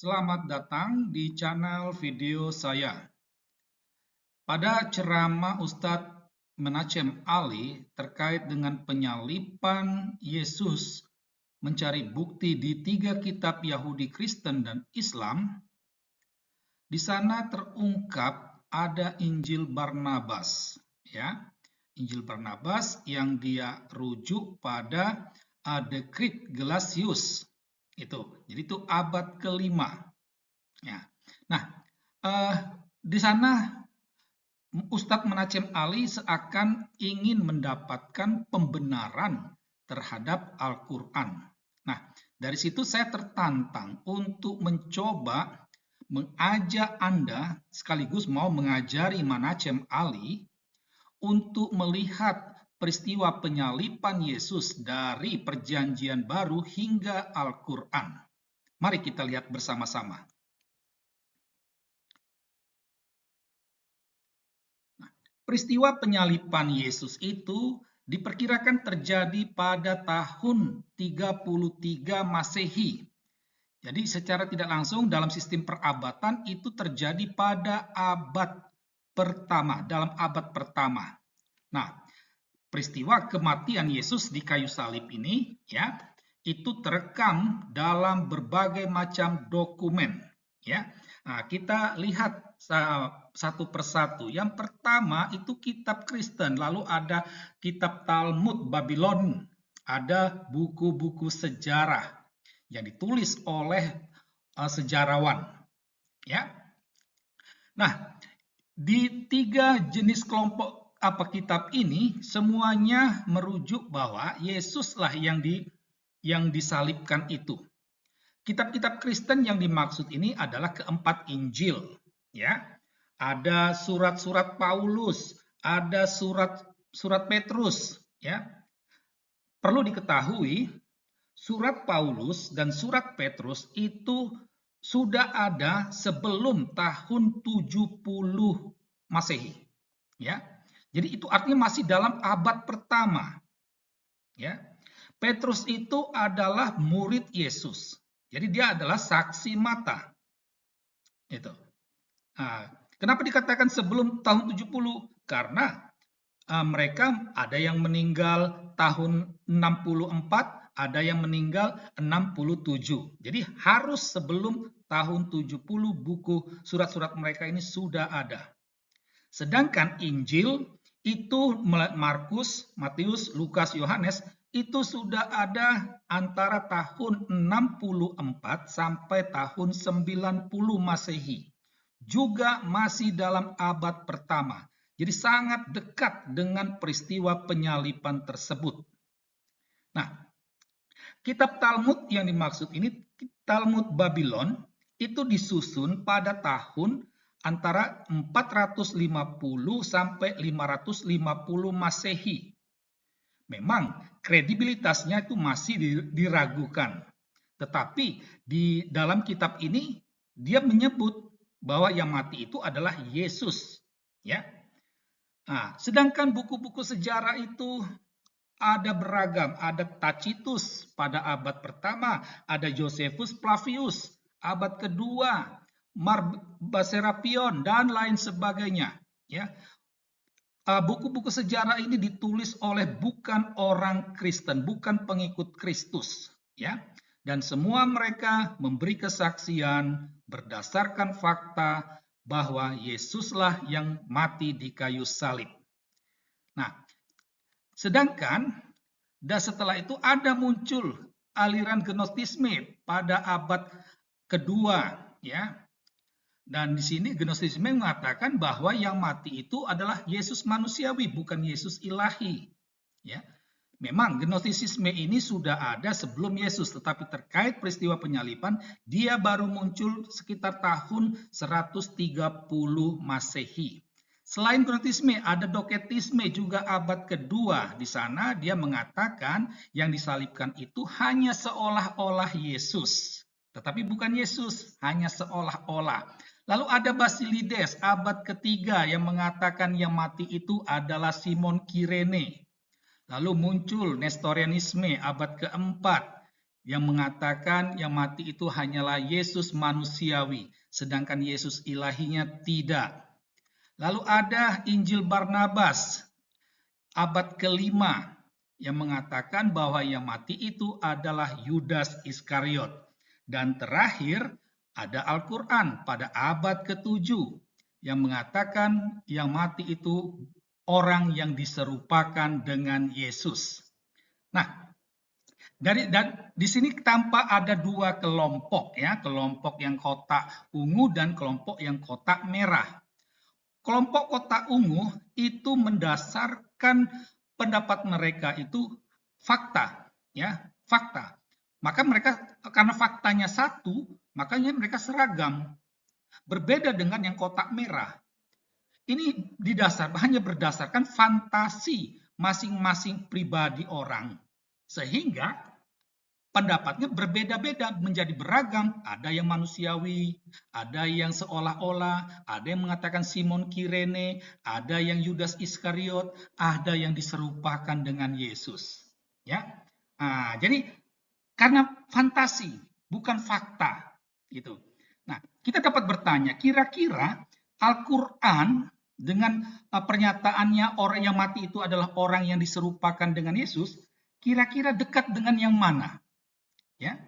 Selamat datang di channel video saya. Pada ceramah Ustadz Menachem Ali terkait dengan penyaliban Yesus mencari bukti di 3 kitab Yahudi, Kristen, dan Islam, di sana terungkap ada Injil Barnabas, ya. Injil Barnabas yang dia rujuk pada Dekrit Gelasius. Jadi itu abad ke-5. Ya. Nah, di sana Ustadz Menachem Ali seakan ingin mendapatkan pembenaran terhadap Al-Quran. Nah, dari situ saya tertantang untuk mencoba mengajak Anda sekaligus mau mengajari Menachem Ali untuk melihat peristiwa penyaliban Yesus dari Perjanjian Baru hingga Al-Quran. Mari kita lihat bersama-sama. Peristiwa penyaliban Yesus itu diperkirakan terjadi pada tahun 33 Masehi. Jadi secara tidak langsung dalam sistem perabatan itu terjadi pada abad pertama, dalam abad pertama. Nah, peristiwa kematian Yesus di kayu salib ini ya, itu terekam dalam berbagai macam dokumen ya. Nah, kita lihat satu persatu. Yang pertama itu kitab Kristen, lalu ada kitab Talmud Babylon, ada buku-buku sejarah yang ditulis oleh sejarawan. Ya. Nah, di 3 jenis kelompok kitab ini semuanya merujuk bahwa Yesuslah yang disalibkan itu. Kitab-kitab Kristen yang dimaksud ini adalah keempat Injil, ya. Ada surat-surat Paulus, ada surat Petrus, ya. Perlu diketahui, surat Paulus dan surat Petrus itu sudah ada sebelum tahun 70 Masehi, ya. Jadi itu artinya masih dalam abad pertama, ya. Petrus itu adalah murid Yesus. Jadi dia adalah saksi mata. Itu. Nah, kenapa dikatakan sebelum tahun 70? Karena mereka ada yang meninggal tahun 64, ada yang meninggal 67. Jadi harus sebelum tahun 70 buku surat-surat mereka ini sudah ada. Sedangkan Injil itu Markus, Matius, Lukas, Yohanes itu sudah ada antara tahun 64 sampai tahun 90 Masehi. Juga masih dalam abad pertama. Jadi sangat dekat dengan peristiwa penyaliban tersebut. Nah, kitab Talmud yang dimaksud ini, Talmud Babylon, itu disusun pada tahun antara 450 sampai 550 Masehi. Memang kredibilitasnya itu masih diragukan. Tetapi di dalam kitab ini dia menyebut bahwa yang mati itu adalah Yesus, ya. Nah, sedangkan buku-buku sejarah itu ada beragam, ada Tacitus pada abad pertama, ada Josephus Flavius abad kedua, Serapion dan lain sebagainya, ya. Buku-buku sejarah ini ditulis oleh bukan orang Kristen, bukan pengikut Kristus, ya. Dan semua mereka memberi kesaksian berdasarkan fakta bahwa Yesuslah yang mati di kayu salib. Nah, sedangkan setelah itu ada muncul aliran Gnostisme pada abad kedua, ya. Dan di sini Gnostisme mengatakan bahwa yang mati itu adalah Yesus manusiawi, bukan Yesus ilahi. Ya. Memang Gnostisisme ini sudah ada sebelum Yesus, tetapi terkait peristiwa penyaliban, dia baru muncul sekitar tahun 130 Masehi. Selain Gnostisme, ada Doketisme juga abad kedua. Di sana dia mengatakan yang disalibkan itu hanya seolah-olah Yesus. Tetapi bukan Yesus, hanya seolah-olah. Lalu ada Basilides abad ketiga yang mengatakan yang mati itu adalah Simon Kirene. Lalu muncul Nestorianisme abad keempat yang mengatakan yang mati itu hanyalah Yesus manusiawi, sedangkan Yesus ilahinya tidak. Lalu ada Injil Barnabas, abad ke-5, yang mengatakan bahwa yang mati itu adalah Yudas Iskariot. Dan terakhir ada Al-Quran pada abad ke-7 yang mengatakan yang mati itu orang yang diserupakan dengan Yesus. Nah, di sini tampak ada dua kelompok, ya, kelompok yang kotak ungu dan kelompok yang kotak merah. Kelompok kotak ungu itu mendasarkan pendapat mereka itu fakta, ya, fakta. Maka mereka karena faktanya satu, makanya mereka seragam. Berbeda dengan yang kotak merah. Ini hanya berdasarkan fantasi masing-masing pribadi orang. Sehingga pendapatnya berbeda-beda, menjadi beragam. Ada yang manusiawi, ada yang seolah-olah, ada yang mengatakan Simon Kirene, ada yang Yudas Iskariot, ada yang diserupakan dengan Yesus. Ya, jadi karena fantasi, bukan fakta, gitu. Nah, kita dapat bertanya, kira-kira Al-Quran dengan pernyataannya orang yang mati itu adalah orang yang diserupakan dengan Yesus, kira-kira dekat dengan yang mana? Ya,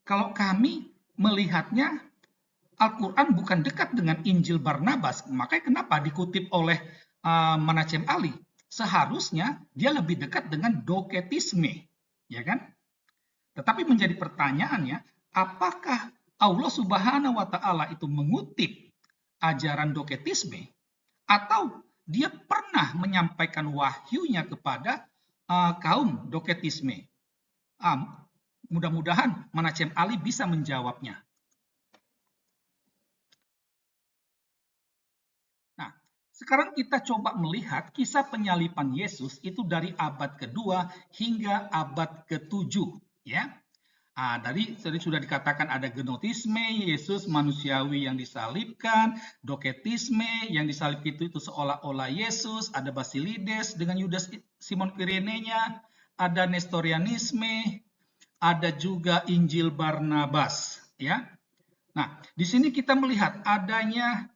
kalau kami melihatnya Al-Quran bukan dekat dengan Injil Barnabas, makanya kenapa dikutip oleh Menachem Ali? Seharusnya dia lebih dekat dengan doketisme, ya kan? Tetapi menjadi pertanyaannya, apakah Allah Subhanahu wa Ta'ala itu mengutip ajaran doketisme, atau dia pernah menyampaikan wahyunya kepada kaum doketisme? Mudah-mudahan Menachem Ali bisa menjawabnya. Nah, sekarang kita coba melihat kisah penyaliban Yesus itu dari abad kedua hingga abad ke-7, ya. Tadi sudah dikatakan ada genotisme, Yesus manusiawi yang disalibkan, doketisme yang disalib itu seolah-olah Yesus, ada Basilides dengan Yudas Simon Kirenenya, ada Nestorianisme, ada juga Injil Barnabas, ya. Nah, di sini kita melihat adanya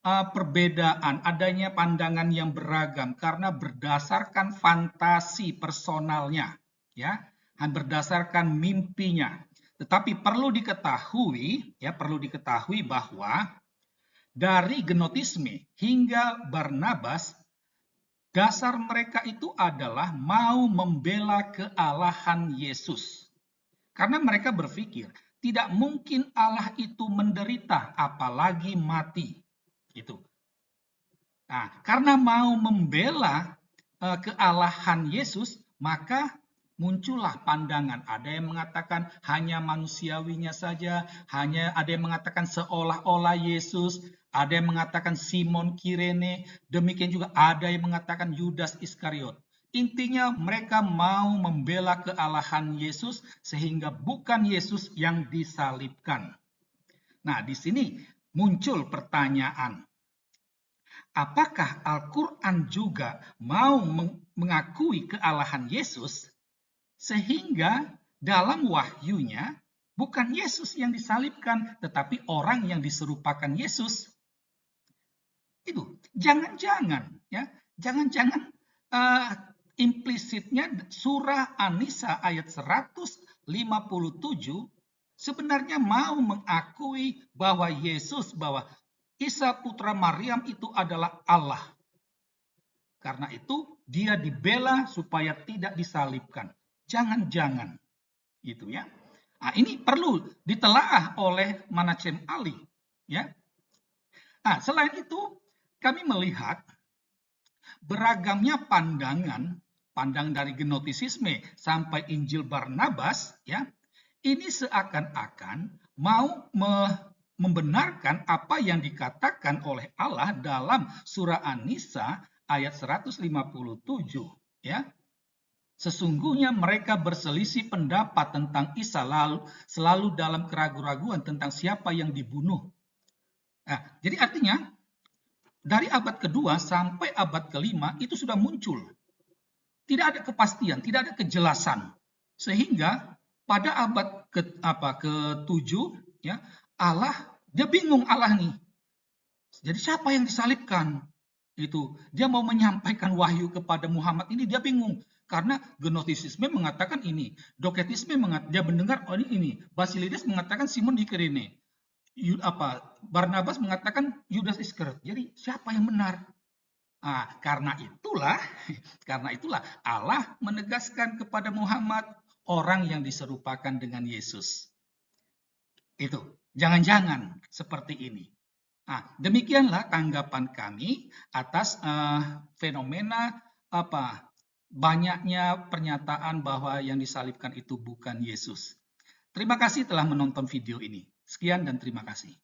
perbedaan, adanya pandangan yang beragam karena berdasarkan fantasi personalnya, ya, berdasarkan mimpinya. Tetapi perlu diketahui, ya, bahwa dari genotisme hingga Barnabas, dasar mereka itu adalah mau membela kealahan Yesus. Karena mereka berpikir, tidak mungkin Allah itu menderita, apalagi mati. Itu. Nah, karena mau membela kealahan Yesus, maka muncullah pandangan. Ada yang mengatakan hanya manusiawinya saja, ada yang mengatakan seolah-olah Yesus, ada yang mengatakan Simon Kirene, demikian juga ada yang mengatakan Yudas Iskariot. Intinya mereka mau membela kealahan Yesus sehingga bukan Yesus yang disalibkan. Nah, di sini muncul pertanyaan. Apakah Al-Quran juga mau mengakui kealahan Yesus sehingga dalam wahyunya bukan Yesus yang disalibkan tetapi orang yang diserupakan Yesus? Itu jangan-jangan, ya, jangan-jangan implisitnya surah An-Nisa ayat 157 sebenarnya mau mengakui bahwa Isa putra Maryam itu adalah Allah. Karena itu dia dibela supaya tidak disalibkan. Jangan-jangan. Gitu, ya. Nah, ini perlu ditelaah oleh Menachem Ali, ya. Nah, selain itu kami melihat beragamnya pandang dari gnotisisme sampai Injil Barnabas, ya, ini seakan-akan mau membenarkan apa yang dikatakan oleh Allah dalam surah An-Nisa ayat 157, ya. Sesungguhnya mereka berselisih pendapat tentang Isa selalu dalam keraguan-raguan tentang siapa yang dibunuh. Nah, jadi artinya dari abad kedua sampai abad kelima itu sudah muncul. Tidak ada kepastian, tidak ada kejelasan. Sehingga pada abad ke-7 ya, dia bingung Allah nih. Jadi siapa yang disalibkan? Itu dia mau menyampaikan wahyu kepada Muhammad ini, dia bingung karena Gnostisisme mengatakan ini, Doketisme dia mendengar oh ini, Basilides mengatakan Simon di Kirene, Barnabas mengatakan Yudas Iskariot. Jadi siapa yang benar? Karena itulah Allah menegaskan kepada Muhammad orang yang diserupakan dengan Yesus. Itu jangan-jangan seperti ini. Demikianlah tanggapan kami atas fenomena banyaknya pernyataan bahwa yang disalibkan itu bukan Yesus. Terima kasih telah menonton video ini. Sekian dan terima kasih.